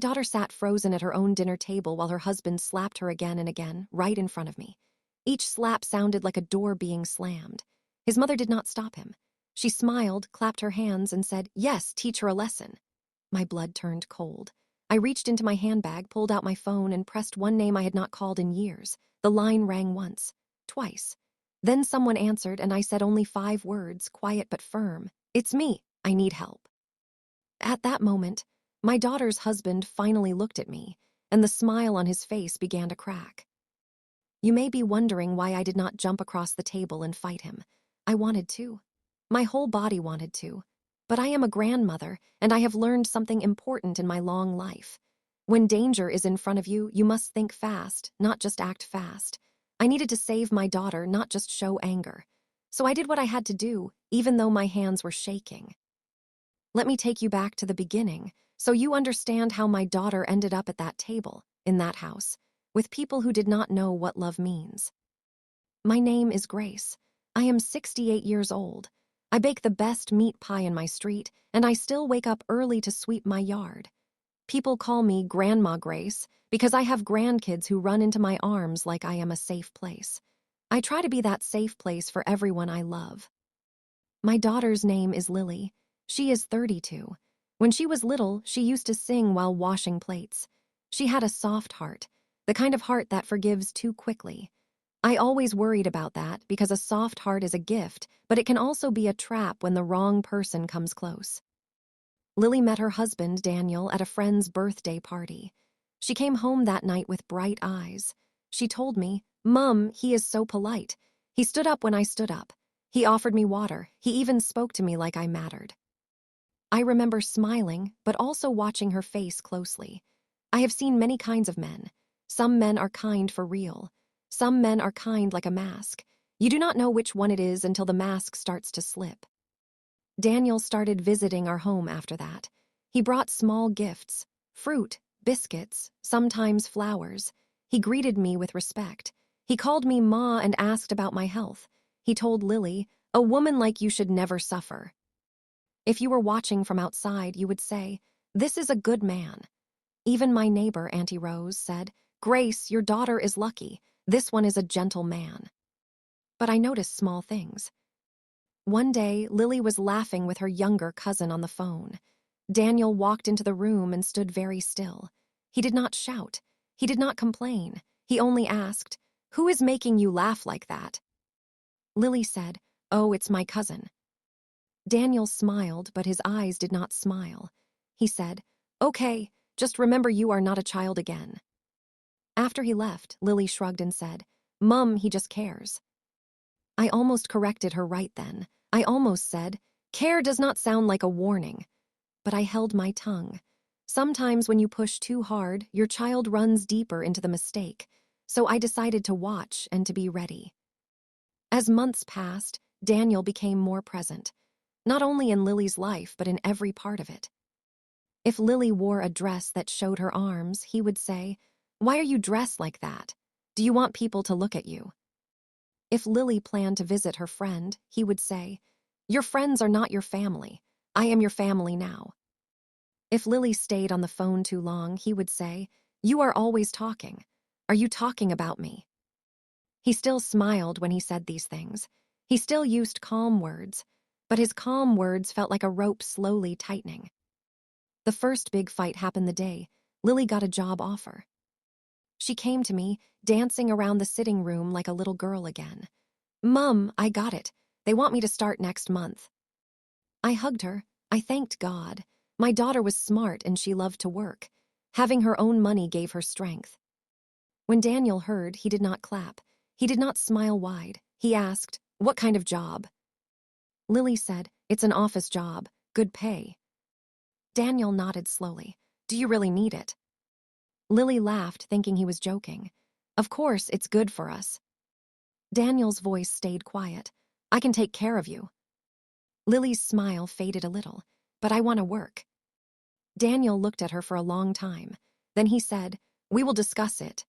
daughter sat frozen at her own dinner table while her husband slapped her again and again, right in front of me. Each slap sounded like a door being slammed. His mother did not stop him. She smiled, clapped her hands, and said, "Yes, teach her a lesson." My blood turned cold. I reached into my handbag, pulled out my phone, and pressed one name I had not called in years. The line rang once, twice. Then someone answered, and I said only 5 words, quiet but firm. "It's me. I need help." At that moment, my daughter's husband finally looked at me, and the smile on his face began to crack. You may be wondering why I did not jump across the table and fight him. I wanted to. My whole body wanted to. But I am a grandmother, and I have learned something important in my long life. When danger is in front of you, you must think fast, not just act fast. I needed to save my daughter, not just show anger. So I did what I had to do, even though my hands were shaking. Let me take you back to the beginning, so you understand how my daughter ended up at that table, in that house, with people who did not know what love means. My name is Grace. I am 68 years old. I bake the best meat pie in my street, and I still wake up early to sweep my yard. People call me Grandma Grace because I have grandkids who run into my arms like I am a safe place. I try to be that safe place for everyone I love. My daughter's name is Lily. She is 32. When she was little, she used to sing while washing plates. She had a soft heart, the kind of heart that forgives too quickly. I always worried about that because a soft heart is a gift, but it can also be a trap when the wrong person comes close. Lily met her husband, Daniel, at a friend's birthday party. She came home that night with bright eyes. She told me, "Mom, he is so polite. He stood up when I stood up. He offered me water. He even spoke to me like I mattered." I remember smiling, but also watching her face closely. I have seen many kinds of men. Some men are kind for real. Some men are kind like a mask. You do not know which one it is until the mask starts to slip. Daniel started visiting our home after that. He brought small gifts, fruit, biscuits, sometimes flowers. He greeted me with respect. He called me Ma and asked about my health. He told Lily, "A woman like you should never suffer." If you were watching from outside, you would say, "This is a good man." Even my neighbor, Auntie Rose, said, "Grace, your daughter is lucky. This one is a gentle man." But I noticed small things. One day, Lily was laughing with her younger cousin on the phone. Daniel walked into the room and stood very still. He did not shout. He did not complain. He only asked, "Who is making you laugh like that?" Lily said, "Oh, it's my cousin." Daniel smiled, but his eyes did not smile. He said, "Okay, just remember you are not a child again." After he left, Lily shrugged and said, "Mum, he just cares." I almost corrected her right then. I almost said, "Care does not sound like a warning." But I held my tongue. Sometimes when you push too hard, your child runs deeper into the mistake. So I decided to watch and to be ready. As months passed, Daniel became more present. Not only in Lily's life, but in every part of it. If Lily wore a dress that showed her arms, he would say, "Why are you dressed like that? Do you want people to look at you?" If Lily planned to visit her friend, he would say, "Your friends are not your family. I am your family now." If Lily stayed on the phone too long, he would say, "You are always talking. Are you talking about me?" He still smiled when he said these things. He still used calm words, but his calm words felt like a rope slowly tightening. The first big fight happened the day Lily got a job offer. She came to me, dancing around the sitting room like a little girl again. "Mum, I got it. They want me to start next month." I hugged her. I thanked God. My daughter was smart and she loved to work. Having her own money gave her strength. When Daniel heard, he did not clap. He did not smile wide. He asked, "What kind of job?" Lily said, "It's an office job. Good pay." Daniel nodded slowly. "Do you really need it?" Lily laughed, thinking he was joking. "Of course, it's good for us." Daniel's voice stayed quiet. "I can take care of you." Lily's smile faded a little. "But I want to work." Daniel looked at her for a long time. Then he said, "We will discuss it."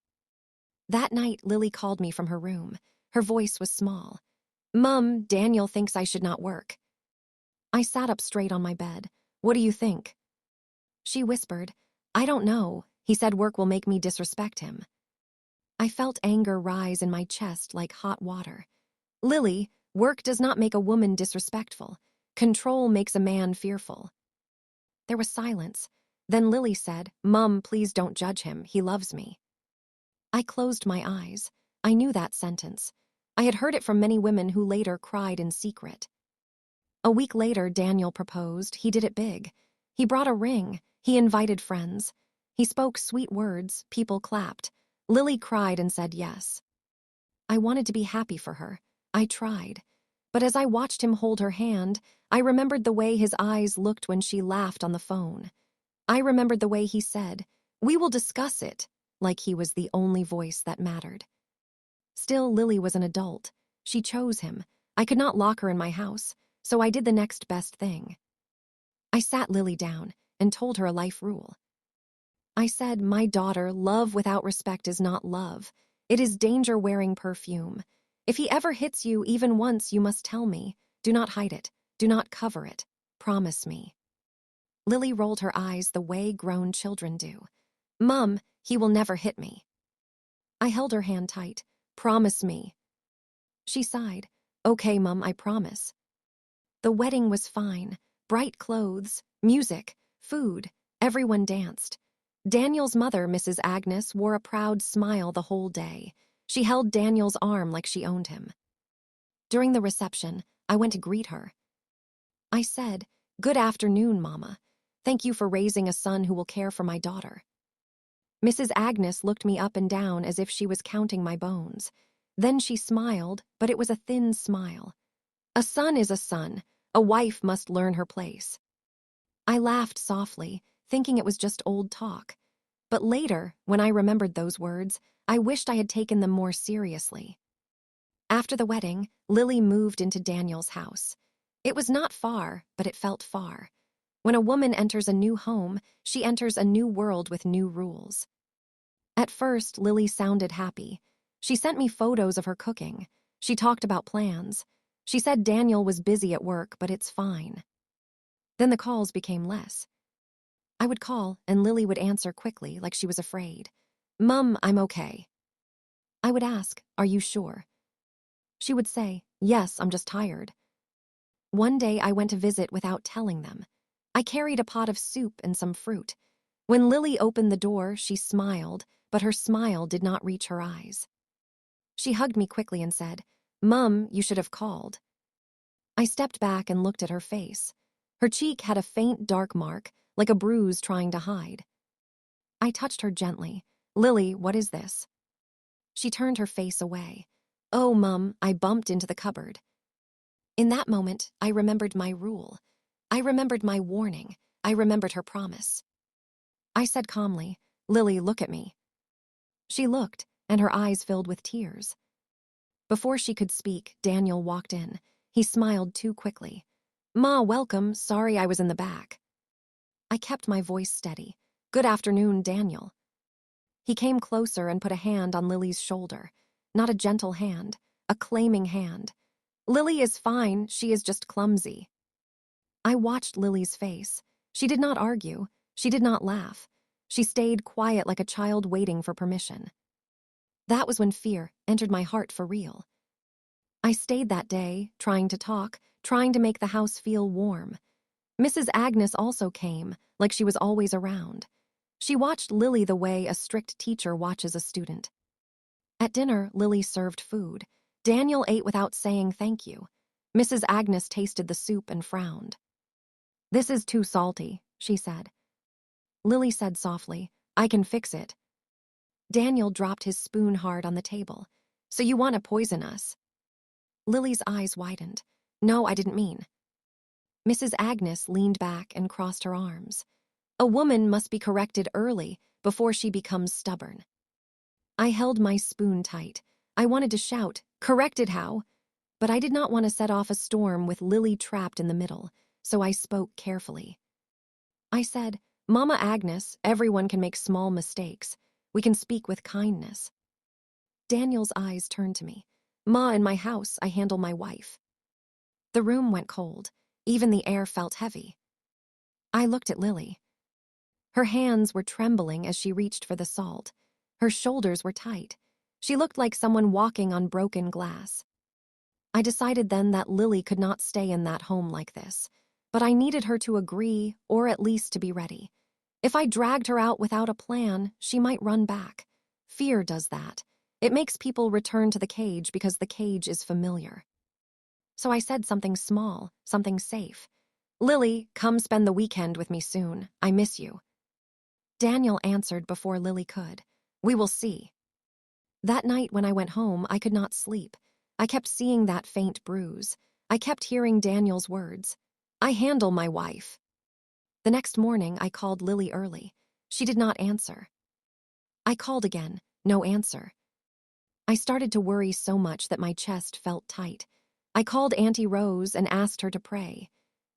That night, Lily called me from her room. Her voice was small. "Mum, Daniel thinks I should not work." I sat up straight on my bed. "What do you think?" She whispered, I don't know. He said work will make me disrespect him. I felt anger rise in my chest like hot water. Lily, work does not make a woman disrespectful. Control makes a man fearful. There was silence. Then Lily said, Mum, please don't judge him. He loves me. I closed my eyes. I knew that sentence. I had heard it from many women who later cried in secret. A week later, Daniel proposed. He did it big. He brought a ring. He invited friends. He spoke sweet words. People clapped. Lily cried and said yes. I wanted to be happy for her. I tried. But as I watched him hold her hand, I remembered the way his eyes looked when she laughed on the phone. I remembered the way he said, "We will discuss it," like he was the only voice that mattered. Still, Lily was an adult. She chose him. I could not lock her in my house, so I did the next best thing. I sat Lily down and told her a life rule. I said, my daughter, love without respect is not love. It is danger wearing perfume. If he ever hits you even once, you must tell me. Do not hide it. Do not cover it. Promise me. Lily rolled her eyes the way grown children do. Mum, he will never hit me. I held her hand tight. Promise me. She sighed. Okay, Mum, I promise. The wedding was fine. Bright clothes, music, food. Everyone danced. Daniel's mother, Mrs. Agnes, wore a proud smile the whole day. She held Daniel's arm like she owned him. During the reception, I went to greet her. I said, Good afternoon, Mama. Thank you for raising a son who will care for my daughter. Mrs. Agnes looked me up and down as if she was counting my bones. Then she smiled, but it was a thin smile. A son is a son. A wife must learn her place. I laughed softly, thinking it was just old talk. But later, when I remembered those words, I wished I had taken them more seriously. After the wedding, Lily moved into Daniel's house. It was not far, but it felt far. When a woman enters a new home, she enters a new world with new rules. At first, Lily sounded happy. She sent me photos of her cooking. She talked about plans. She said Daniel was busy at work, but it's fine. Then the calls became less. I would call, and Lily would answer quickly, like she was afraid. Mum, I'm okay. I would ask, Are you sure? She would say, Yes, I'm just tired. One day I went to visit without telling them. I carried a pot of soup and some fruit. When Lily opened the door, she smiled, but her smile did not reach her eyes. She hugged me quickly and said, Mum, you should have called. I stepped back and looked at her face. Her cheek had a faint dark mark, like a bruise trying to hide. I touched her gently. Lily, what is this? She turned her face away. Oh, Mum, I bumped into the cupboard. In that moment, I remembered my rule. I remembered my warning. I remembered her promise. I said calmly, Lily, look at me. She looked, and her eyes filled with tears. Before she could speak, Daniel walked in. He smiled too quickly. Ma, welcome. Sorry I was in the back. I kept my voice steady. Good afternoon, Daniel. He came closer and put a hand on Lily's shoulder. Not a gentle hand, a claiming hand. Lily is fine, she is just clumsy. I watched Lily's face. She did not argue. She did not laugh. She stayed quiet like a child waiting for permission. That was when fear entered my heart for real. I stayed that day, trying to talk, trying to make the house feel warm. Mrs. Agnes also came, like she was always around. She watched Lily the way a strict teacher watches a student. At dinner, Lily served food. Daniel ate without saying thank you. Mrs. Agnes tasted the soup and frowned. This is too salty, she said. Lily said softly, I can fix it. Daniel dropped his spoon hard on the table. So you want to poison us? Lily's eyes widened. No, I didn't mean. Mrs. Agnes leaned back and crossed her arms. A woman must be corrected early before she becomes stubborn. I held my spoon tight. I wanted to shout, corrected how? But I did not want to set off a storm with Lily trapped in the middle, so I spoke carefully. I said, Mama Agnes, everyone can make small mistakes. We can speak with kindness. Daniel's eyes turned to me. Ma, in my house, I handle my wife. The room went cold. Even the air felt heavy. I looked at Lily. Her hands were trembling as she reached for the salt. Her shoulders were tight. She looked like someone walking on broken glass. I decided then that Lily could not stay in that home like this, but I needed her to agree, or at least to be ready. If I dragged her out without a plan, she might run back. Fear does that. It makes people return to the cage because the cage is familiar. So I said something small, something safe. Lily, come spend the weekend with me soon. I miss you. Daniel answered before Lily could. We will see. That night when I went home, I could not sleep. I kept seeing that faint bruise. I kept hearing Daniel's words. I handle my wife. The next morning, I called Lily early. She did not answer. I called again. No answer. I started to worry so much that my chest felt tight. I called Auntie Rose and asked her to pray.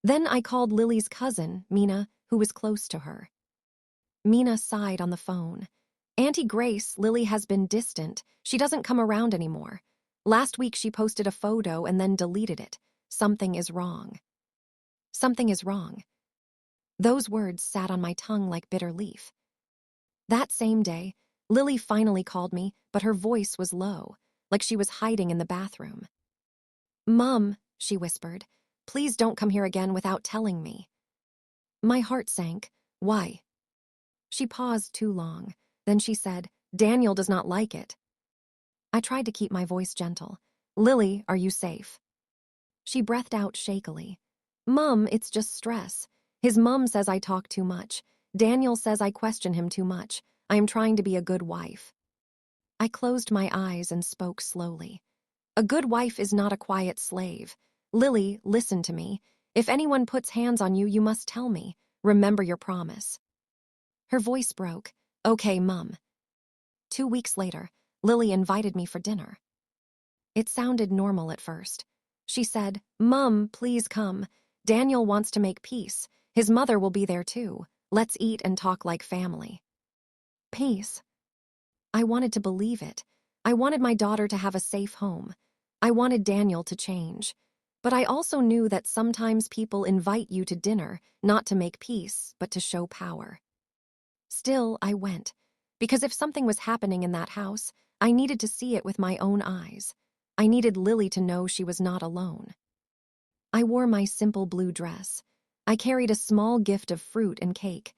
Then I called Lily's cousin, Mina, who was close to her. Mina sighed on the phone. Auntie Grace, Lily has been distant. She doesn't come around anymore. Last week she posted a photo and then deleted it. Something is wrong. Something is wrong. Those words sat on my tongue like bitter leaf. That same day, Lily finally called me, but her voice was low, like she was hiding in the bathroom. Mom, she whispered, please don't come here again without telling me. My heart sank. Why? She paused too long. Then she said, Daniel does not like it. I tried to keep my voice gentle. Lily, are you safe? She breathed out shakily. Mom, it's just stress. His mom says I talk too much. Daniel says I question him too much. I am trying to be a good wife. I closed my eyes and spoke slowly. A good wife is not a quiet slave. Lily, listen to me. If anyone puts hands on you, you must tell me. Remember your promise. Her voice broke. Okay, Mum. 2 weeks later, Lily invited me for dinner. It sounded normal at first. She said, Mum, please come. Daniel wants to make peace. His mother will be there too. Let's eat and talk like family. Peace. I wanted to believe it. I wanted my daughter to have a safe home. I wanted Daniel to change. But I also knew that sometimes people invite you to dinner, not to make peace, but to show power. Still, I went. Because if something was happening in that house, I needed to see it with my own eyes. I needed Lily to know she was not alone. I wore my simple blue dress. I carried a small gift of fruit and cake.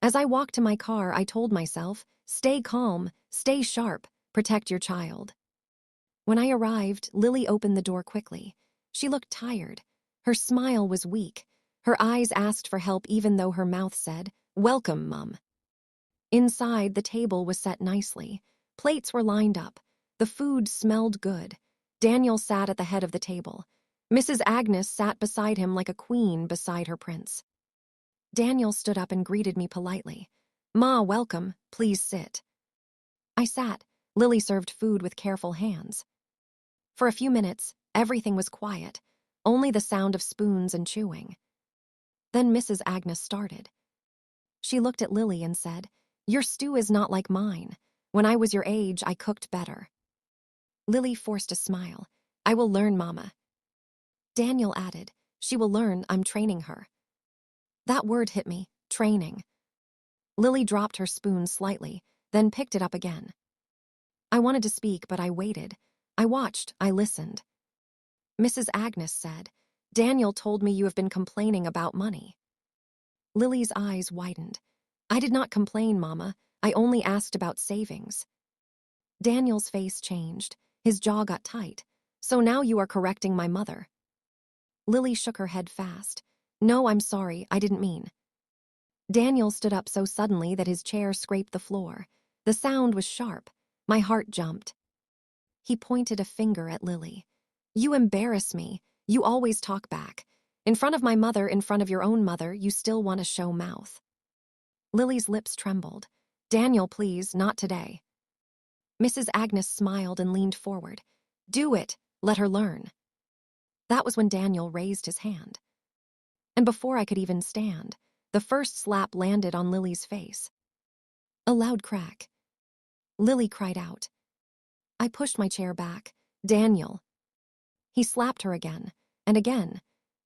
As I walked to my car, I told myself, stay calm, stay sharp, protect your child. When I arrived, Lily opened the door quickly. She looked tired. Her smile was weak. Her eyes asked for help even though her mouth said, Welcome, Mum. Inside, the table was set nicely. Plates were lined up. The food smelled good. Daniel sat at the head of the table. Mrs. Agnes sat beside him like a queen beside her prince. Daniel stood up and greeted me politely. Ma, welcome. Please sit. I sat. Lily served food with careful hands. For a few minutes, everything was quiet, only the sound of spoons and chewing. Then Mrs. Agnes started. She looked at Lily and said, Your stew is not like mine. When I was your age, I cooked better. Lily forced a smile. I will learn, Mama. Daniel added, She will learn, I'm training her. That word hit me, training. Lily dropped her spoon slightly, then picked it up again. I wanted to speak, but I waited. I watched, I listened. Mrs. Agnes said, Daniel told me you have been complaining about money. Lily's eyes widened. I did not complain, Mama. I only asked about savings. Daniel's face changed. His jaw got tight. So now you are correcting my mother. Lily shook her head fast. No, I'm sorry, I didn't mean. Daniel stood up so suddenly that his chair scraped the floor. The sound was sharp. My heart jumped. He pointed a finger at Lily. You embarrass me. You always talk back. In front of my mother, in front of your own mother, you still want to show mouth. Lily's lips trembled. Daniel, please, not today. Mrs. Agnes smiled and leaned forward. Do it. Let her learn. That was when Daniel raised his hand. And before I could even stand, the first slap landed on Lily's face. A loud crack. Lily cried out. I pushed my chair back. Daniel. He slapped her again, and again.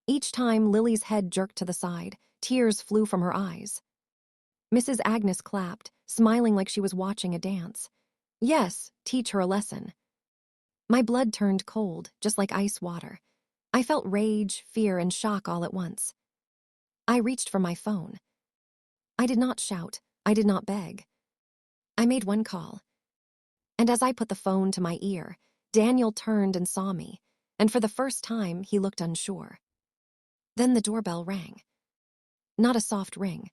Each time, Lily's head jerked to the side. Tears flew from her eyes. Mrs. Agnes clapped, smiling like she was watching a dance. Yes, teach her a lesson. My blood turned cold, just like ice water. I felt rage, fear, and shock all at once. I reached for my phone. I did not shout. I did not beg. I made one call. And as I put the phone to my ear, Daniel turned and saw me, and for the first time, he looked unsure. Then the doorbell rang. Not a soft ring.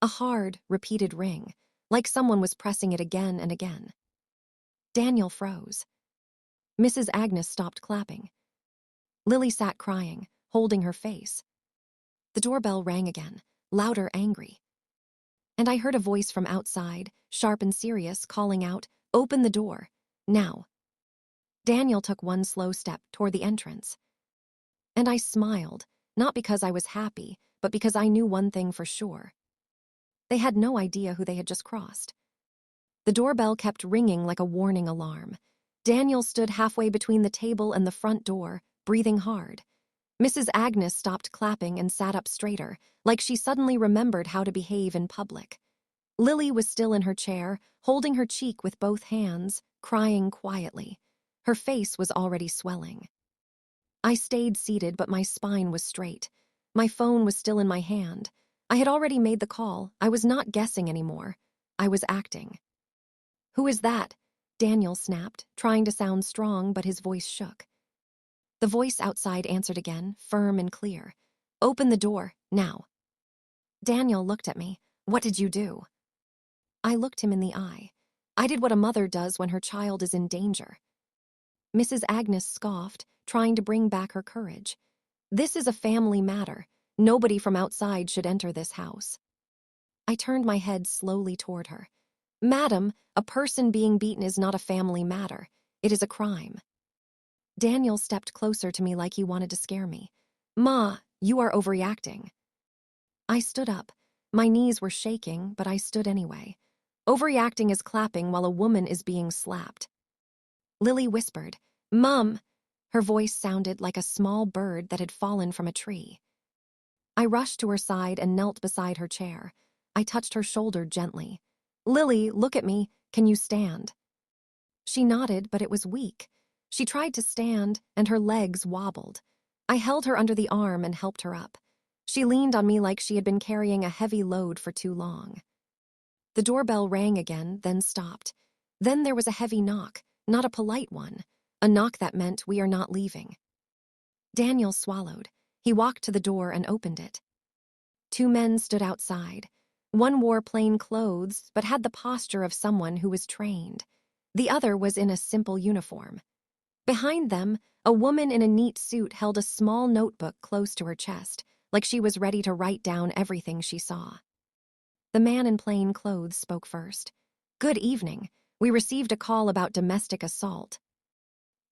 A hard, repeated ring, like someone was pressing it again and again. Daniel froze. Mrs. Agnes stopped clapping. Lily sat crying, holding her face. The doorbell rang again, louder, angry. And I heard a voice from outside, sharp and serious, calling out, "Open the door, now." Daniel took one slow step toward the entrance. And I smiled, not because I was happy, but because I knew one thing for sure. They had no idea who they had just crossed. The doorbell kept ringing like a warning alarm. Daniel stood halfway between the table and the front door, breathing hard. Mrs. Agnes stopped clapping and sat up straighter, like she suddenly remembered how to behave in public. Lily was still in her chair, holding her cheek with both hands, crying quietly. Her face was already swelling. I stayed seated, but my spine was straight. My phone was still in my hand. I had already made the call. I was not guessing anymore. I was acting. "Who is that?" Daniel snapped, trying to sound strong, but his voice shook. The voice outside answered again, firm and clear. "Open the door, now." Daniel looked at me. "What did you do?" I looked him in the eye. I did what a mother does when her child is in danger. Mrs. Agnes scoffed, trying to bring back her courage. "This is a family matter. Nobody from outside should enter this house." I turned my head slowly toward her. "Madam, a person being beaten is not a family matter. It is a crime." Daniel stepped closer to me like he wanted to scare me. "Ma, you are overreacting." I stood up. My knees were shaking, but I stood anyway. Overreacting is clapping while a woman is being slapped. Lily whispered, "Mum." Her voice sounded like a small bird that had fallen from a tree. I rushed to her side and knelt beside her chair. I touched her shoulder gently. "Lily, look at me. Can you stand?" She nodded, but it was weak. She tried to stand, and her legs wobbled. I held her under the arm and helped her up. She leaned on me like she had been carrying a heavy load for too long. The doorbell rang again, then stopped. Then there was a heavy knock, not a polite one, a knock that meant we are not leaving. Daniel swallowed. He walked to the door and opened it. Two men stood outside. One wore plain clothes, but had the posture of someone who was trained. The other was in a simple uniform. Behind them, a woman in a neat suit held a small notebook close to her chest, like she was ready to write down everything she saw. The man in plain clothes spoke first. "Good evening. We received a call about domestic assault."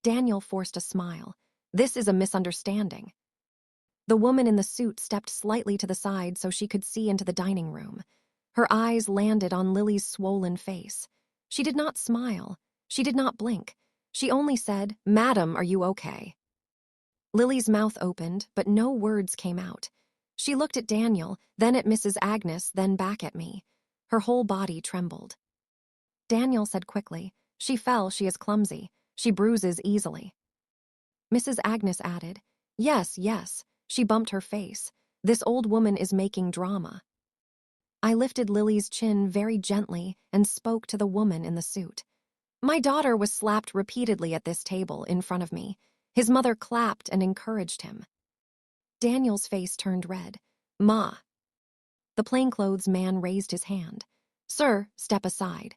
Daniel forced a smile. "This is a misunderstanding." The woman in the suit stepped slightly to the side so she could see into the dining room. Her eyes landed on Lily's swollen face. She did not smile. She did not blink. She only said, "Madam, are you okay?" Lily's mouth opened, but no words came out. She looked at Daniel, then at Mrs. Agnes, then back at me. Her whole body trembled. Daniel said quickly, "She fell. She is clumsy. She bruises easily." Mrs. Agnes added, "Yes, yes. She bumped her face. This old woman is making drama." I lifted Lily's chin very gently and spoke to the woman in the suit. "My daughter was slapped repeatedly at this table in front of me. His mother clapped and encouraged him." Daniel's face turned red. "Ma." The plainclothes man raised his hand. "Sir, step aside."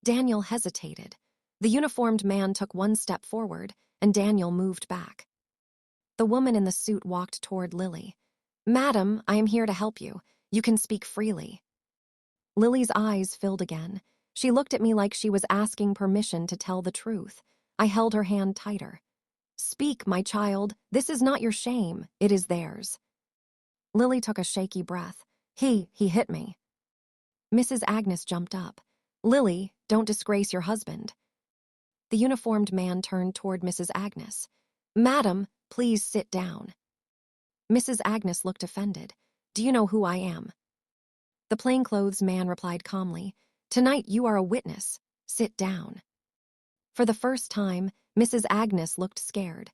Daniel hesitated. The uniformed man took one step forward, and Daniel moved back. The woman in the suit walked toward Lily. "Madam, I am here to help you. You can speak freely." Lily's eyes filled again. She looked at me like she was asking permission to tell the truth. I held her hand tighter. "Speak, my child. This is not your shame. It is theirs." Lily took a shaky breath. He hit me." Mrs. Agnes jumped up. "Lily, don't disgrace your husband." The uniformed man turned toward Mrs. Agnes. "Madam, please sit down." Mrs. Agnes looked offended. "Do you know who I am?" The plainclothes man replied calmly, "Tonight you are a witness. Sit down." For the first time, Mrs. Agnes looked scared.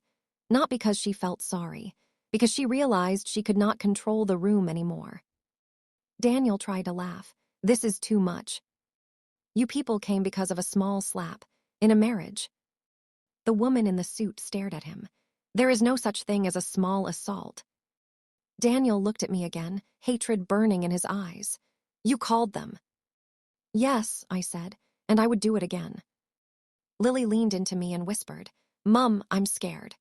Not because she felt sorry, because she realized she could not control the room anymore. Daniel tried to laugh. "This is too much. You people came because of a small slap, in a marriage." The woman in the suit stared at him. "There is no such thing as a small assault." Daniel looked at me again, hatred burning in his eyes. "You called them." "Yes," I said, "and I would do it again." Lily leaned into me and whispered, "Mum, I'm scared."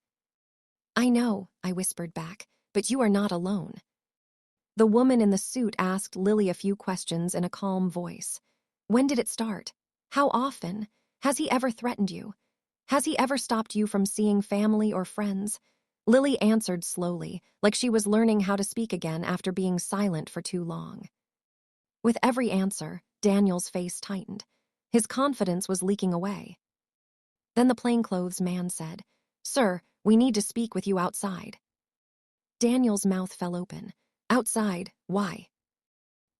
"I know," I whispered back, "but you are not alone." The woman in the suit asked Lily a few questions in a calm voice. "When did it start? How often? Has he ever threatened you? Has he ever stopped you from seeing family or friends?" Lily answered slowly, like she was learning how to speak again after being silent for too long. With every answer, Daniel's face tightened. His confidence was leaking away. Then the plainclothes man said, "Sir, we need to speak with you outside." Daniel's mouth fell open. "Outside? Why?"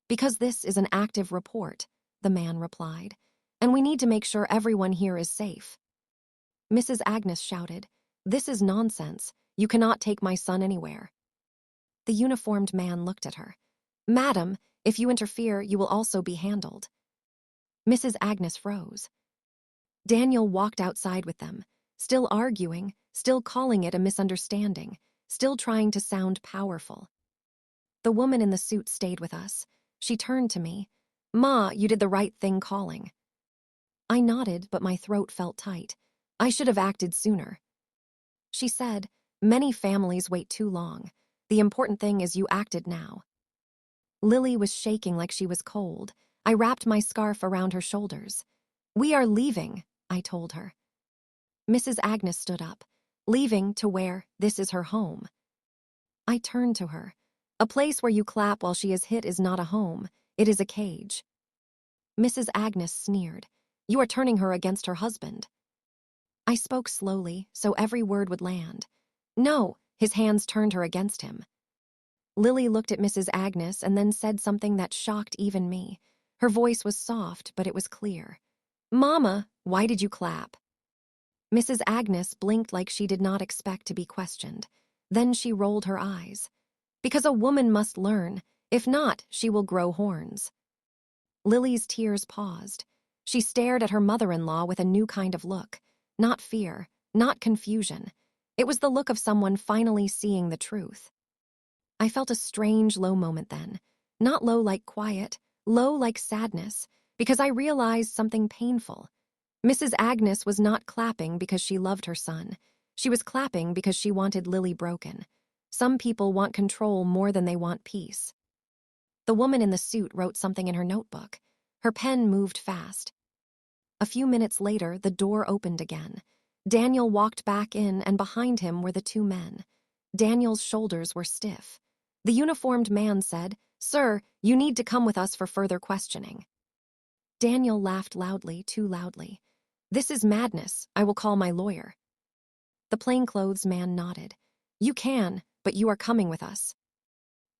"Because this is an active report," the man replied, "and we need to make sure everyone here is safe." Mrs. Agnes shouted, "This is nonsense. You cannot take my son anywhere." The uniformed man looked at her. "Madam, if you interfere, you will also be handled." Mrs. Agnes froze. Daniel walked outside with them, still arguing, still calling it a misunderstanding, still trying to sound powerful. The woman in the suit stayed with us. She turned to me. "Ma, you did the right thing calling." I nodded, but my throat felt tight. "I should have acted sooner." She said, "Many families wait too long. The important thing is you acted now." Lily was shaking like she was cold. I wrapped my scarf around her shoulders. "We are leaving," I told her. Mrs. Agnes stood up. "Leaving to where? This is her home." I turned to her. "A place where you clap while she is hit is not a home. It is a cage." Mrs. Agnes sneered. "You are turning her against her husband." I spoke slowly, so every word would land. "No," his hands turned her against him. Lily looked at Mrs. Agnes and then said something that shocked even me. Her voice was soft, but it was clear. "Mama, why did you clap?" Mrs. Agnes blinked like she did not expect to be questioned. Then she rolled her eyes. "Because a woman must learn. If not, she will grow horns." Lily's tears paused. She stared at her mother-in-law with a new kind of look. Not fear, not confusion. It was the look of someone finally seeing the truth. I felt a strange low moment then. Not low like quiet, low like sadness, because I realized something painful. Mrs. Agnes was not clapping because she loved her son. She was clapping because she wanted Lily broken. Some people want control more than they want peace. The woman in the suit wrote something in her notebook. Her pen moved fast. A few minutes later, the door opened again. Daniel walked back in, and behind him were the two men. Daniel's shoulders were stiff. The uniformed man said, "Sir, you need to come with us for further questioning." Daniel laughed loudly, too loudly. "This is madness. I will call my lawyer." The plainclothes man nodded. "You can, but you are coming with us."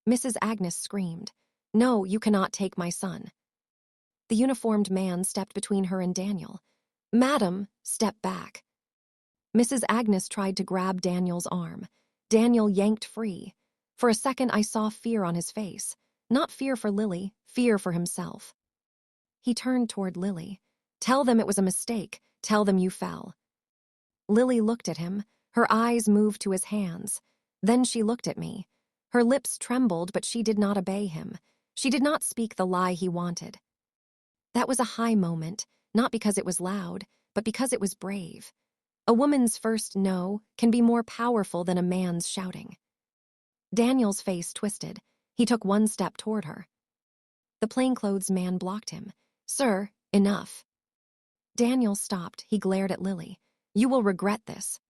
Mrs. Agnes screamed, "No, you cannot take my son." The uniformed man stepped between her and Daniel. "Madam, step back." Mrs. Agnes tried to grab Daniel's arm. Daniel yanked free. For a second, I saw fear on his face. Not fear for Lily, fear for himself. He turned toward Lily. "Tell them it was a mistake. Tell them you fell." Lily looked at him. Her eyes moved to his hands. Then she looked at me. Her lips trembled, but she did not obey him. She did not speak the lie he wanted. That was a high moment, not because it was loud, but because it was brave. A woman's first no can be more powerful than a man's shouting. Daniel's face twisted. He took one step toward her. The plainclothes man blocked him. "Sir, enough." Daniel stopped. He glared at Lily. "You will regret this."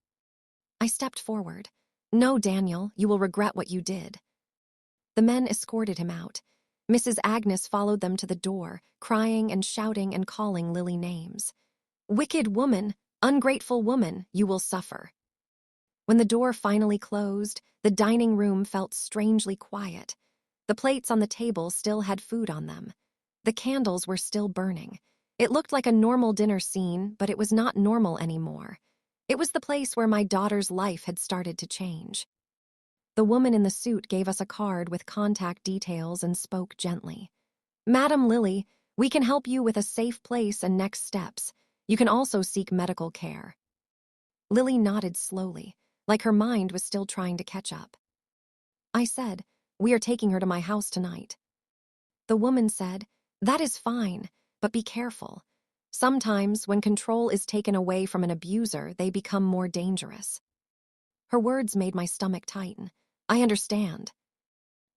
I stepped forward. "No, Daniel, you will regret what you did." The men escorted him out. Mrs. Agnes followed them to the door, crying and shouting and calling Lily names. "Wicked woman, ungrateful woman, you will suffer." When the door finally closed, the dining room felt strangely quiet. The plates on the table still had food on them. The candles were still burning. It looked like a normal dinner scene, but it was not normal anymore. It was the place where my daughter's life had started to change. The woman in the suit gave us a card with contact details and spoke gently. "Madam Lily, we can help you with a safe place and next steps. You can also seek medical care." Lily nodded slowly, like her mind was still trying to catch up. I said, "We are taking her to my house tonight." The woman said, "That is fine, but be careful. Sometimes when control is taken away from an abuser, they become more dangerous." Her words made my stomach tighten. "I understand."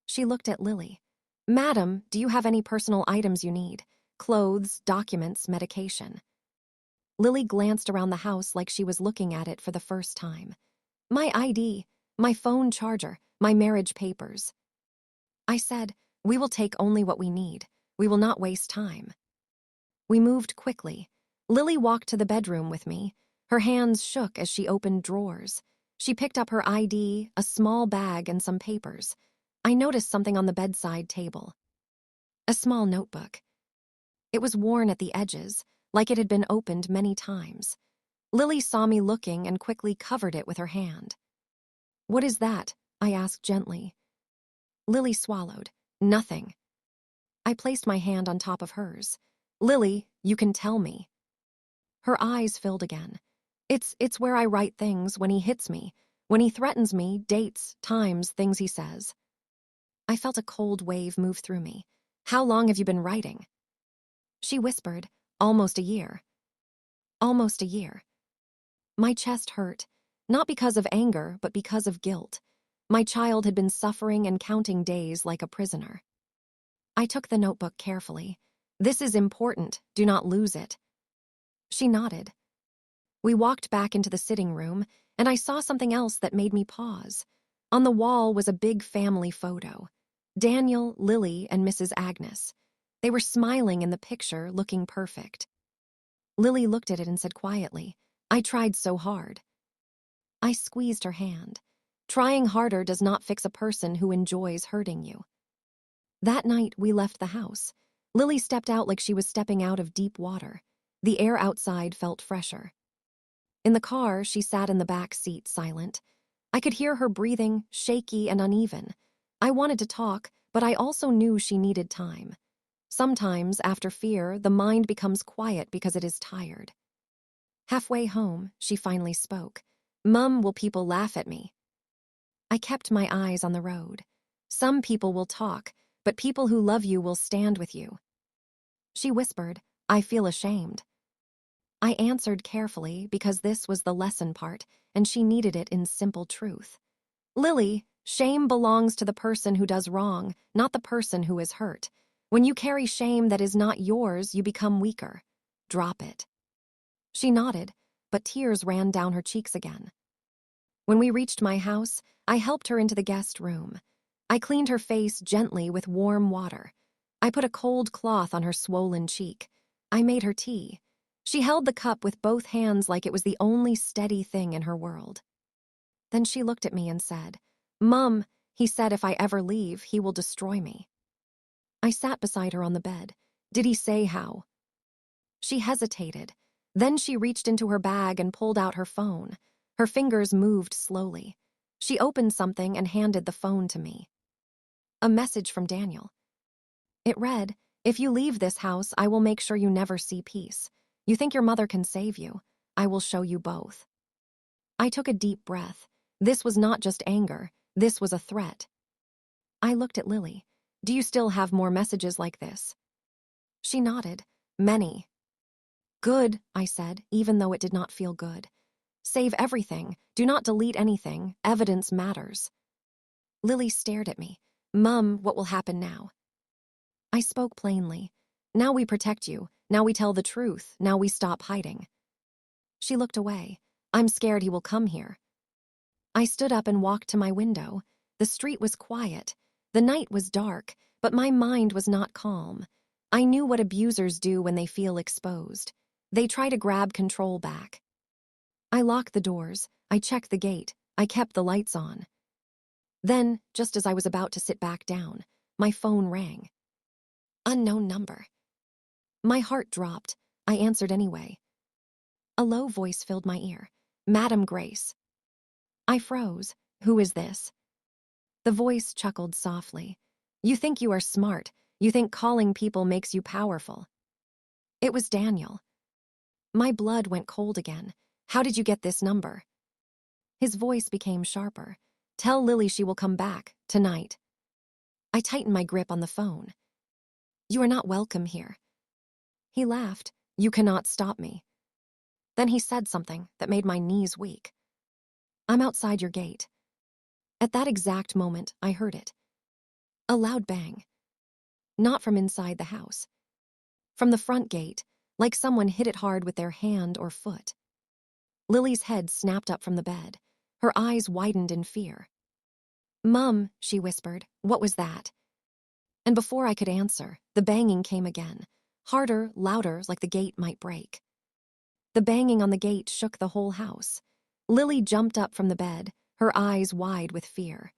She looked at Lily. "Madam, do you have any personal items you need? Clothes, documents, medication?" Lily glanced around the house like she was looking at it for the first time. "My ID, my phone charger, my marriage papers." I said, "We will take only what we need. We will not waste time." We moved quickly. Lily walked to the bedroom with me. Her hands shook as she opened drawers. She picked up her ID, a small bag, and some papers. I noticed something on the bedside table. A small notebook. It was worn at the edges, like it had been opened many times. Lily saw me looking and quickly covered it with her hand. "What is that?" I asked gently. Lily swallowed. "Nothing." I placed my hand on top of hers. "Lily, you can tell me." Her eyes filled again. It's where I write things when he hits me, when he threatens me, dates, times, things he says." I felt a cold wave move through me. "How long have you been writing?" She whispered, "Almost a year." Almost a year. My chest hurt, not because of anger, but because of guilt. My child had been suffering and counting days like a prisoner. I took the notebook carefully. "This is important. Do not lose it." She nodded. We walked back into the sitting room, and I saw something else that made me pause. On the wall was a big family photo. Daniel, Lily, and Mrs. Agnes. They were smiling in the picture, looking perfect. Lily looked at it and said quietly, "I tried so hard." I squeezed her hand. Trying harder does not fix a person who enjoys hurting you. That night, we left the house. Lily stepped out like she was stepping out of deep water. The air outside felt fresher. In the car, she sat in the back seat, silent. I could hear her breathing, shaky and uneven. I wanted to talk, but I also knew she needed time. Sometimes, after fear, the mind becomes quiet because it is tired. Halfway home, she finally spoke. "Mum, will people laugh at me?" I kept my eyes on the road. Some people will talk, but people who love you will stand with you. She whispered, "I feel ashamed." I answered carefully because this was the lesson part, and she needed it in simple truth. "Lily, shame belongs to the person who does wrong, not the person who is hurt. When you carry shame that is not yours, you become weaker. Drop it." She nodded, but tears ran down her cheeks again. When we reached my house, I helped her into the guest room. I cleaned her face gently with warm water. I put a cold cloth on her swollen cheek. I made her tea. She held the cup with both hands like it was the only steady thing in her world. Then she looked at me and said, "Mum, he said if I ever leave, he will destroy me." I sat beside her on the bed. "Did he say how?" She hesitated. Then she reached into her bag and pulled out her phone. Her fingers moved slowly. She opened something and handed the phone to me. A message from Daniel. It read, "If you leave this house, I will make sure you never see peace. You think your mother can save you. I will show you both." I took a deep breath. This was not just anger. This was a threat. I looked at Lily. "Do you still have more messages like this?" She nodded. "Many." "Good," I said, even though it did not feel good. "Save everything. Do not delete anything. Evidence matters." Lily stared at me. "Mum, what will happen now?" I spoke plainly. "Now we protect you. Now we tell the truth. Now we stop hiding." She looked away. "I'm scared he will come here." I stood up and walked to my window. The street was quiet. The night was dark, but my mind was not calm. I knew what abusers do when they feel exposed. They try to grab control back. I locked the doors. I checked the gate. I kept the lights on. Then, just as I was about to sit back down, My phone rang. Unknown number. My heart dropped. I answered anyway. A low voice filled my ear. Madam Grace. I froze. Who is this? The voice chuckled softly. You think you are smart. You think calling people makes you powerful. It was Daniel. My blood went cold again. How did you get this number? His voice became sharper. Tell Lily she will come back, tonight. I tightened my grip on the phone. You are not welcome here. He laughed. You cannot stop me. Then he said something that made my knees weak. I'm outside your gate. At that exact moment, I heard it. A loud bang. Not from inside the house. From the front gate, like someone hit it hard with their hand or foot. Lily's head snapped up from the bed. Her eyes widened in fear. Mum, she whispered, what was that? And before I could answer, the banging came again. Harder, louder, like the gate might break. The banging on the gate shook the whole house. Lily jumped up from the bed, her eyes wide with fear.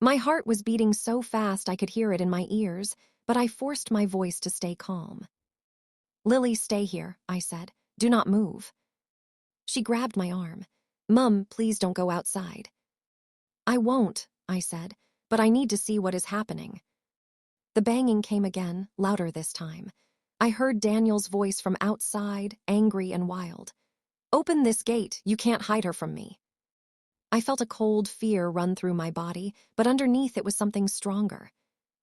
My heart was beating so fast I could hear it in my ears, but I forced my voice to stay calm. Lily, stay here, I said. Do not move. She grabbed my arm. Mum, please don't go outside. I won't, I said, but I need to see what is happening. The banging came again, louder this time. I heard Daniel's voice from outside, angry and wild. Open this gate, you can't hide her from me. I felt a cold fear run through my body, but underneath it was something stronger.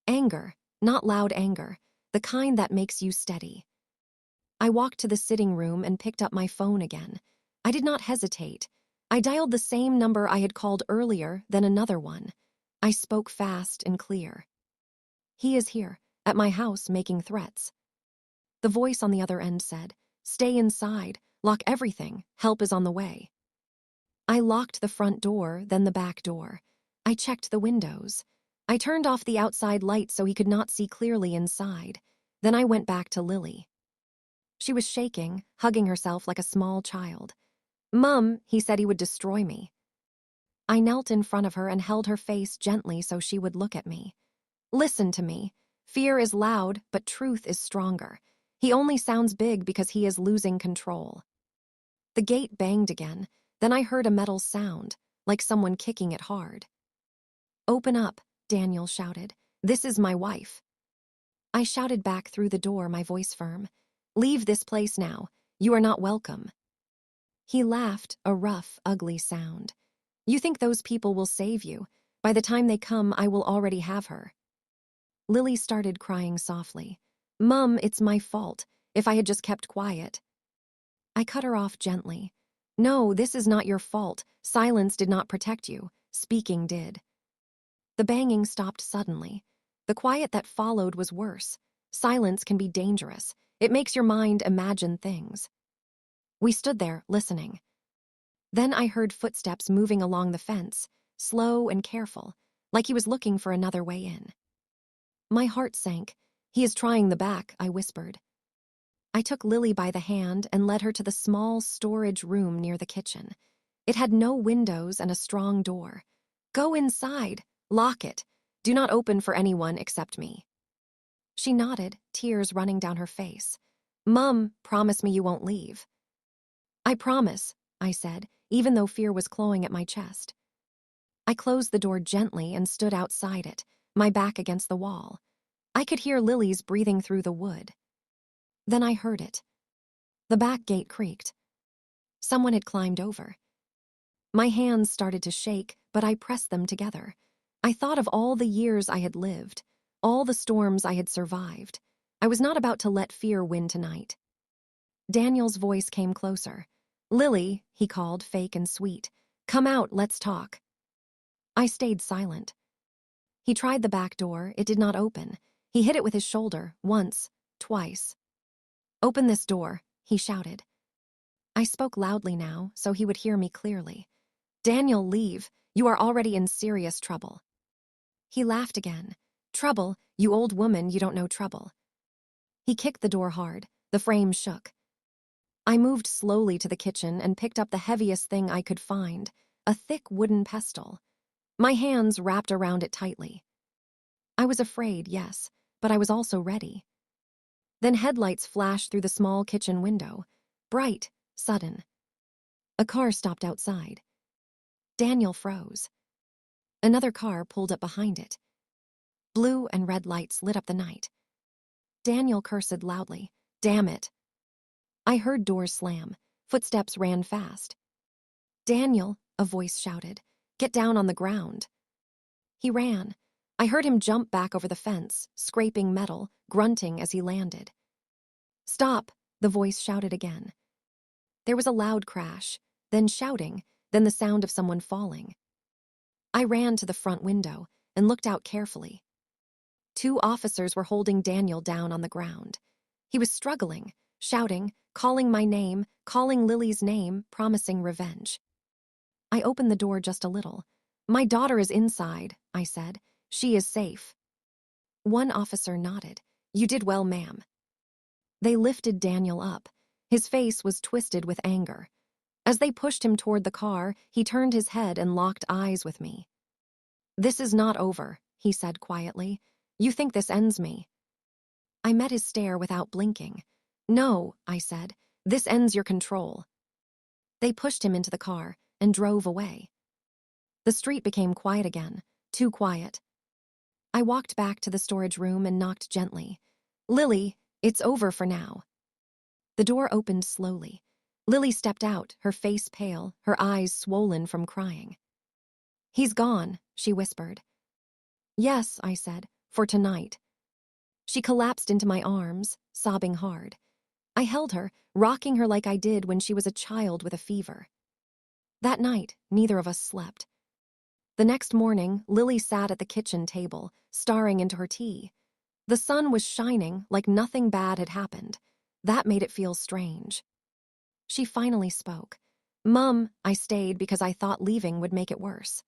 Anger, not loud anger, the kind that makes you steady. I walked to the sitting room and picked up my phone again. I did not hesitate. I dialed the same number I had called earlier, then another one. I spoke fast and clear. He is here, at my house, making threats. The voice on the other end said, stay inside, lock everything, help is on the way. I locked the front door, then the back door. I checked the windows. I turned off the outside light so he could not see clearly inside. Then I went back to Lily. She was shaking, hugging herself like a small child. Mum, he said he would destroy me. I knelt in front of her and held her face gently so she would look at me. Listen to me. Fear is loud, but truth is stronger. He only sounds big because he is losing control. The gate banged again. Then I heard a metal sound, like someone kicking it hard. Open up, Daniel shouted. This is my wife. I shouted back through the door, my voice firm. Leave this place now. You are not welcome. He laughed, a rough, ugly sound. You think those people will save you. By the time they come, I will already have her. Lily started crying softly. Mum, it's my fault. If I had just kept quiet. I cut her off gently. No, this is not your fault. Silence did not protect you. Speaking did. The banging stopped suddenly. The quiet that followed was worse. Silence can be dangerous. It makes your mind imagine things. We stood there, listening. Then I heard footsteps moving along the fence, slow and careful, like he was looking for another way in. My heart sank. He is trying the back, I whispered. I took Lily by the hand and led her to the small storage room near the kitchen. It had no windows and a strong door. Go inside. Lock it. Do not open for anyone except me. She nodded, tears running down her face. Mum, promise me you won't leave. I promise, I said, even though fear was clawing at my chest. I closed the door gently and stood outside it, my back against the wall. I could hear Lily's breathing through the wood. Then I heard it. The back gate creaked. Someone had climbed over. My hands started to shake, but I pressed them together. I thought of all the years I had lived, all the storms I had survived. I was not about to let fear win tonight. Daniel's voice came closer. Lily, he called, fake and sweet. Come out, let's talk. I stayed silent. He tried the back door. It did not open. He hit it with his shoulder, once, twice. Open this door, he shouted. I spoke loudly now, so he would hear me clearly. Daniel, leave. You are already in serious trouble. He laughed again. Trouble? You old woman, you don't know trouble. He kicked the door hard. The frame shook. I moved slowly to the kitchen and picked up the heaviest thing I could find, a thick wooden pestle. My hands wrapped around it tightly. I was afraid, yes, but I was also ready. Then headlights flashed through the small kitchen window. Bright, sudden. A car stopped outside. Daniel froze. Another car pulled up behind it. Blue and red lights lit up the night. Daniel cursed loudly. Damn it. I heard doors slam. Footsteps ran fast. Daniel, a voice shouted. Get down on the ground. He ran. I heard him jump back over the fence, scraping metal, grunting as he landed. Stop, the voice shouted again. There was a loud crash, then shouting, then the sound of someone falling. I ran to the front window and looked out carefully. 2 officers were holding Daniel down on the ground. He was struggling, shouting, calling my name, calling Lily's name, promising revenge. I opened the door just a little. My daughter is inside, I said. She is safe. One officer nodded. You did well, ma'am. They lifted Daniel up. His face was twisted with anger. As they pushed him toward the car, he turned his head and locked eyes with me. This is not over, he said quietly. You think this ends me? I met his stare without blinking. No, I said. This ends your control. They pushed him into the car and drove away. The street became quiet again, too quiet. I walked back to the storage room and knocked gently. Lily, it's over for now. The door opened slowly. Lily stepped out, her face pale, her eyes swollen from crying. He's gone, she whispered. Yes, I said, for tonight. She collapsed into my arms, sobbing hard. I held her, rocking her like I did when she was a child with a fever. That night, neither of us slept. The next morning, Lily sat at the kitchen table, staring into her tea. The sun was shining like nothing bad had happened. That made it feel strange. She finally spoke. Mum, I stayed because I thought leaving would make it worse.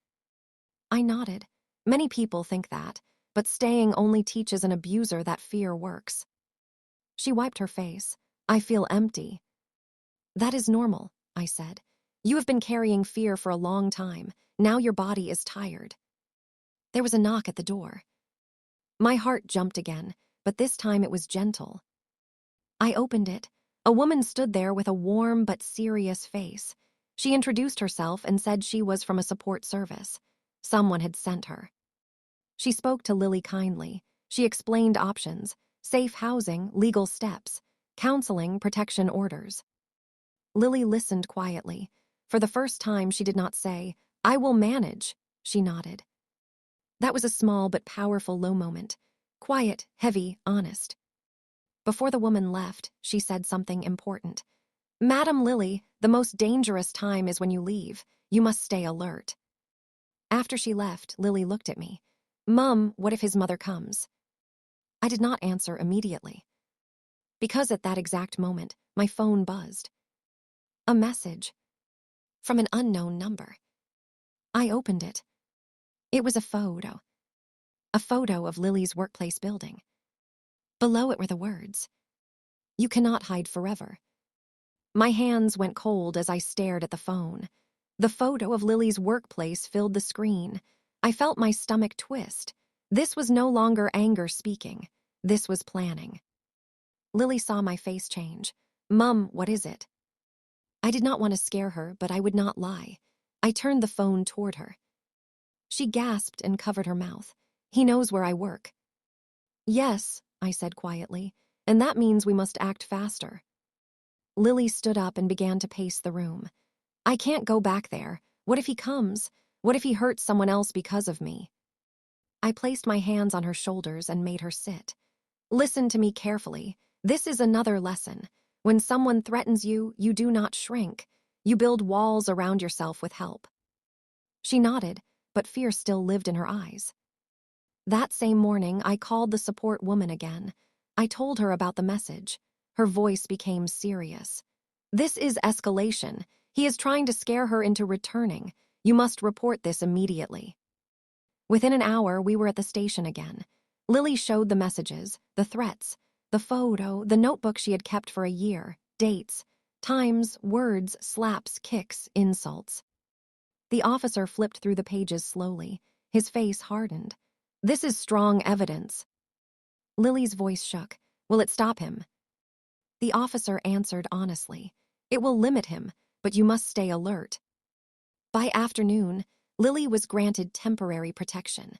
I nodded. Many people think that, but staying only teaches an abuser that fear works. She wiped her face. I feel empty. That is normal, I said. You have been carrying fear for a long time. Now your body is tired. There was a knock at the door. My heart jumped again, but this time it was gentle. I opened it. A woman stood there with a warm but serious face. She introduced herself and said she was from a support service. Someone had sent her. She spoke to Lily kindly. She explained options, safe housing, legal steps, counseling, protection orders. Lily listened quietly. For the first time, she did not say, I will manage. She nodded. That was a small but powerful low moment. Quiet, heavy, honest. Before the woman left, she said something important. Madam Lily, the most dangerous time is when you leave. You must stay alert. After she left, Lily looked at me. Mum, what if his mother comes? I did not answer immediately. Because at that exact moment, my phone buzzed. A message. From an unknown number. I opened it. It was a photo. A photo of Lily's workplace building. Below it were the words, You cannot hide forever. My hands went cold as I stared at the phone. The photo of Lily's workplace filled the screen. I felt my stomach twist. This was no longer anger speaking. This was planning. Lily saw my face change. Mum, what is it? I did not want to scare her, but I would not lie. I turned the phone toward her. She gasped and covered her mouth. He knows where I work. Yes, I said quietly, and that means we must act faster. Lily stood up and began to pace the room. I can't go back there. What if he comes? What if he hurts someone else because of me? I placed my hands on her shoulders and made her sit. Listen to me carefully. This is another lesson. When someone threatens you, you do not shrink. You build walls around yourself with help. She nodded, but fear still lived in her eyes. That same morning, I called the support woman again. I told her about the message. Her voice became serious. This is escalation. He is trying to scare her into returning. You must report this immediately. Within an hour, we were at the station again. Lily showed the messages, the threats, the photo, the notebook she had kept for a year, dates, times, words, slaps, kicks, insults. The officer flipped through the pages slowly. His face hardened. This is strong evidence. Lily's voice shook. Will it stop him? The officer answered honestly. It will limit him, but you must stay alert. By afternoon, Lily was granted temporary protection.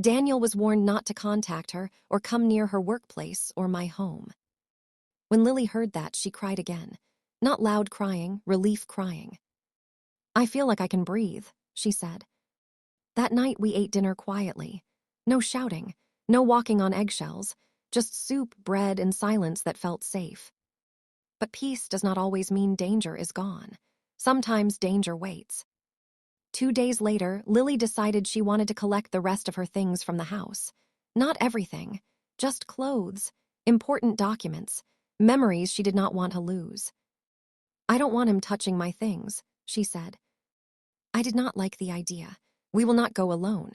Daniel was warned not to contact her or come near her workplace or my home. When Lily heard that, she cried again. Not loud crying, relief crying. I feel like I can breathe, she said. That night we ate dinner quietly. No shouting, no walking on eggshells, just soup, bread, and silence that felt safe. But peace does not always mean danger is gone. Sometimes danger waits. 2 days later, Lily decided she wanted to collect the rest of her things from the house. Not everything, just clothes, important documents, memories she did not want to lose. I don't want him touching my things, she said. I did not like the idea. We will not go alone.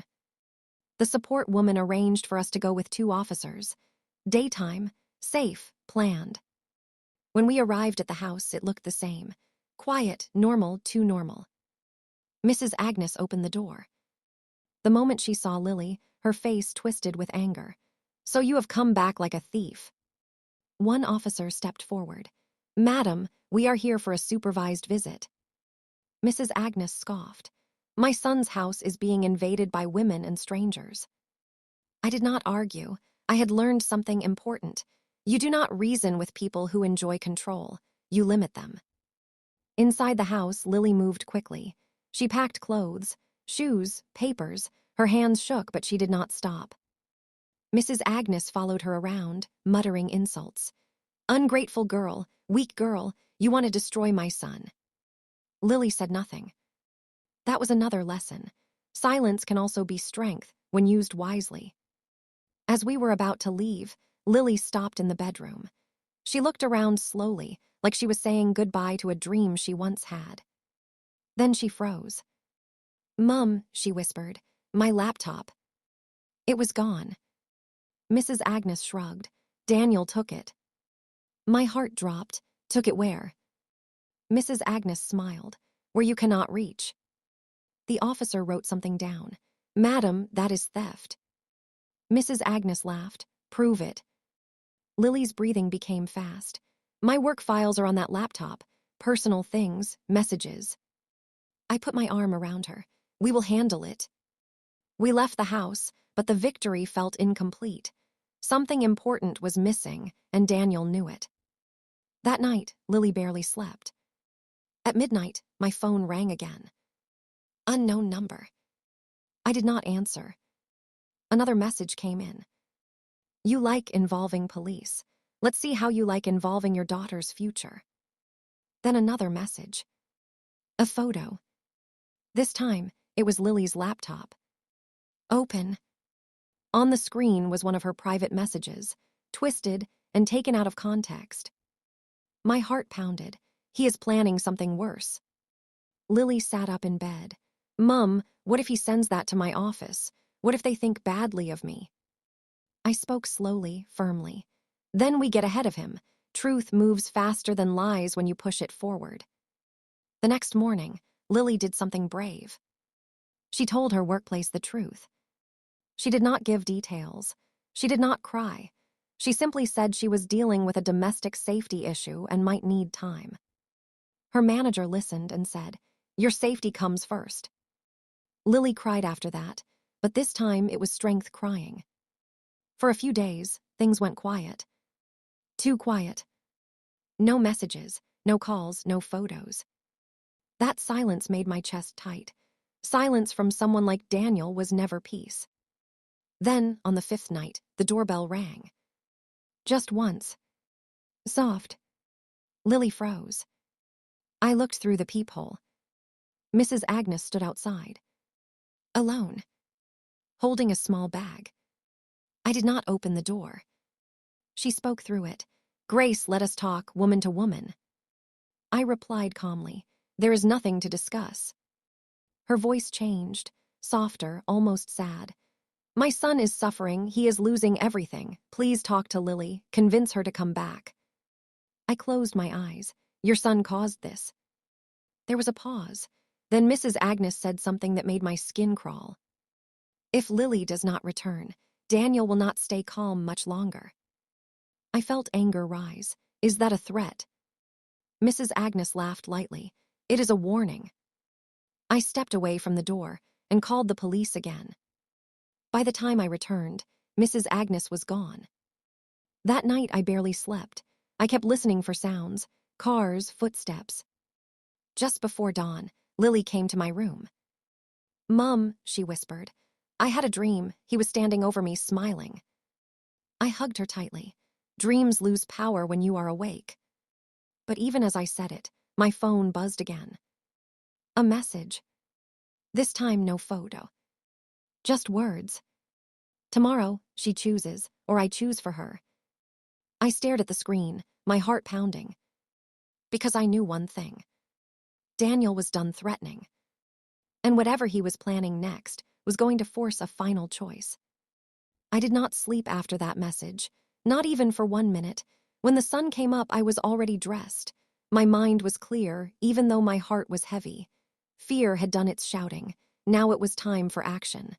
The support woman arranged for us to go with 2 officers. Daytime, safe, planned. When we arrived at the house, it looked the same. Quiet, normal, too normal. Mrs. Agnes opened the door. The moment she saw Lily, her face twisted with anger. So you have come back like a thief. One officer stepped forward. Madam, we are here for a supervised visit. Mrs. Agnes scoffed. My son's house is being invaded by women and strangers. I did not argue. I had learned something important. You do not reason with people who enjoy control. You limit them. Inside the house, Lily moved quickly. She packed clothes, shoes, papers. Her hands shook, but she did not stop. Mrs. Agnes followed her around, muttering insults. Ungrateful girl, weak girl, you want to destroy my son. Lily said nothing. That was another lesson. Silence can also be strength when used wisely. As we were about to leave, Lily stopped in the bedroom. She looked around slowly, like she was saying goodbye to a dream she once had. Then she froze. Mum, she whispered, my laptop. It was gone. Mrs. Agnes shrugged. Daniel took it. My heart dropped. Took it where? Mrs. Agnes smiled. Where you cannot reach. The officer wrote something down. Madam, that is theft. Mrs. Agnes laughed. Prove it. Lily's breathing became fast. My work files are on that laptop. Personal things, messages. I put my arm around her. We will handle it. We left the house, but the victory felt incomplete. Something important was missing, and Daniel knew it. That night, Lily barely slept. At midnight, my phone rang again. Unknown number. I did not answer. Another message came in. You like involving police. Let's see how you like involving your daughter's future. Then another message. A photo. This time, it was Lily's laptop. Open. On the screen was one of her private messages, twisted and taken out of context. My heart pounded. He is planning something worse. Lily sat up in bed. Mum, what if he sends that to my office? What if they think badly of me? I spoke slowly, firmly. Then we get ahead of him. Truth moves faster than lies when you push it forward. The next morning, Lily did something brave. She told her workplace the truth. She did not give details. She did not cry. She simply said she was dealing with a domestic safety issue and might need time. Her manager listened and said, Your safety comes first. Lily cried after that, but this time it was strength crying. For a few days, things went quiet. Too quiet. No messages, no calls, no photos. That silence made my chest tight. Silence from someone like Daniel was never peace. Then, on the 5th night, the doorbell rang. Just once. Soft. Lily froze. I looked through the peephole. Mrs. Agnes stood outside. Alone. Holding a small bag. I did not open the door. She spoke through it. Grace, let us talk, woman to woman. I replied calmly. There is nothing to discuss. Her voice changed, softer, almost sad. My son is suffering. He is losing everything. Please talk to Lily. Convince her to come back. I closed my eyes. Your son caused this. There was a pause. Then Mrs. Agnes said something that made my skin crawl. If Lily does not return, Daniel will not stay calm much longer. I felt anger rise. Is that a threat? Mrs. Agnes laughed lightly. It is a warning. I stepped away from the door and called the police again. By the time I returned, Mrs. Agnes was gone. That night I barely slept. I kept listening for sounds, cars, footsteps. Just before dawn, Lily came to my room. "Mum," she whispered, "I had a dream. He was standing over me, smiling." I hugged her tightly. Dreams lose power when you are awake. But even as I said it, my phone buzzed again. A message. This time no photo. Just words. Tomorrow, she chooses, or I choose for her. I stared at the screen, my heart pounding. Because I knew one thing. Daniel was done threatening. And whatever he was planning next was going to force a final choice. I did not sleep after that message, not even for 1 minute. When the sun came up, I was already dressed. My mind was clear, even though my heart was heavy. Fear had done its shouting. Now it was time for action.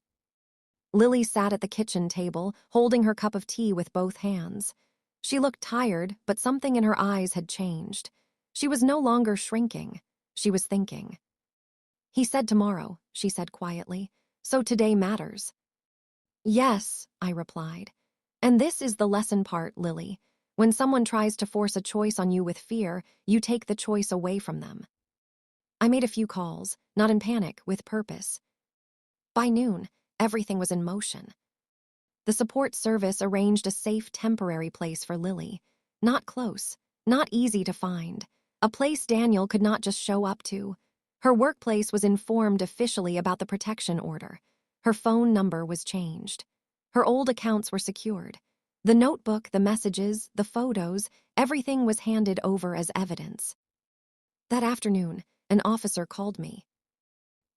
Lily sat at the kitchen table, holding her cup of tea with both hands. She looked tired, but something in her eyes had changed. She was no longer shrinking. She was thinking. "He said tomorrow," she said quietly, "so today matters." "Yes," I replied. "And this is the lesson part, Lily. When someone tries to force a choice on you with fear, you take the choice away from them." I made a few calls, not in panic, with purpose. By noon, everything was in motion. The support service arranged a safe temporary place for Lily. Not close, not easy to find. A place Daniel could not just show up to. Her workplace was informed officially about the protection order. Her phone number was changed. Her old accounts were secured. The notebook, the messages, the photos, everything was handed over as evidence. That afternoon, an officer called me.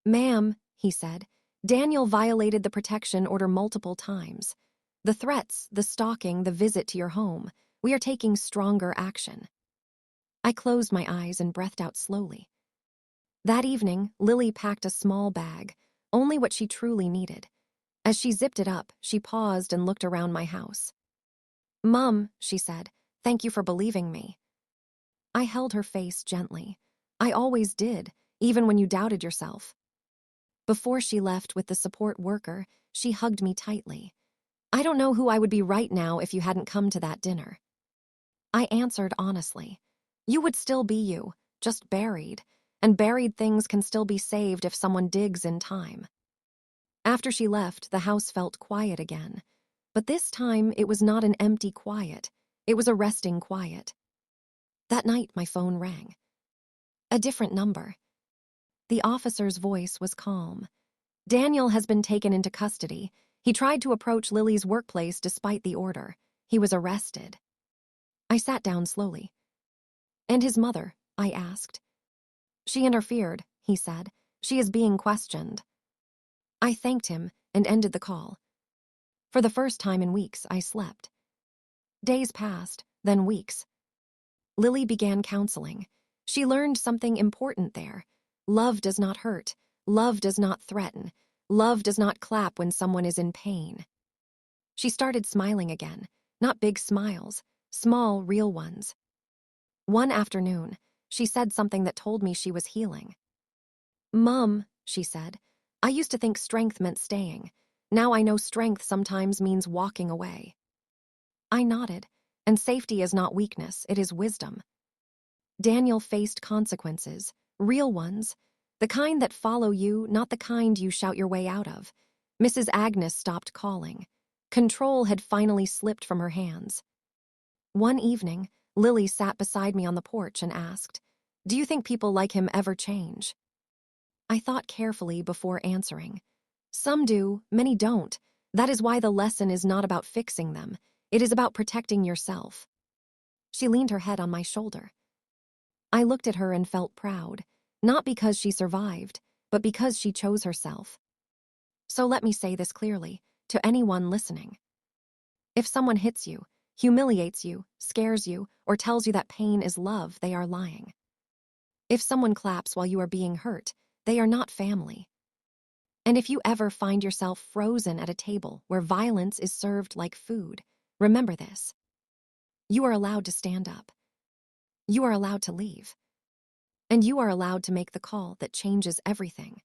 "Ma'am," he said, "Daniel violated the protection order multiple times. The threats, the stalking, the visit to your home, we are taking stronger action." I closed my eyes and breathed out slowly. That evening, Lily packed a small bag, only what she truly needed. As she zipped it up, she paused and looked around my house. "Mum," she said, "thank you for believing me." I held her face gently. I always did, even when you doubted yourself. Before she left with the support worker, she hugged me tightly. "I don't know who I would be right now if you hadn't come to that dinner." I answered honestly. "You would still be you, just buried, and buried things can still be saved if someone digs in time." After she left, the house felt quiet again. But this time, it was not an empty quiet. It was a resting quiet. That night, my phone rang. A different number. The officer's voice was calm. "Daniel has been taken into custody. He tried to approach Lily's workplace despite the order. He was arrested." I sat down slowly. "And his mother?" I asked. "She interfered," he said. "She is being questioned." I thanked him and ended the call. For the first time in weeks, I slept. Days passed, then weeks. Lily began counseling. She learned something important there. Love does not hurt. Love does not threaten. Love does not clap when someone is in pain. She started smiling again, not big smiles, small, real ones. One afternoon, she said something that told me she was healing. "Mum," she said, "I used to think strength meant staying. Now I know strength sometimes means walking away." I nodded, and safety is not weakness, it is wisdom. Daniel faced consequences, real ones, the kind that follow you, not the kind you shout your way out of. Mrs. Agnes stopped calling. Control had finally slipped from her hands. One evening, Lily sat beside me on the porch and asked, "Do you think people like him ever change?" I thought carefully before answering. Some do, many don't. That is why the lesson is not about fixing them. It is about protecting yourself. She leaned her head on my shoulder. I looked at her and felt proud, not because she survived, but because she chose herself. So let me say this clearly, to anyone listening. If someone hits you, humiliates you, scares you, or tells you that pain is love, they are lying. If someone claps while you are being hurt, they are not family. And if you ever find yourself frozen at a table where violence is served like food, remember this. You are allowed to stand up. You are allowed to leave. And you are allowed to make the call that changes everything.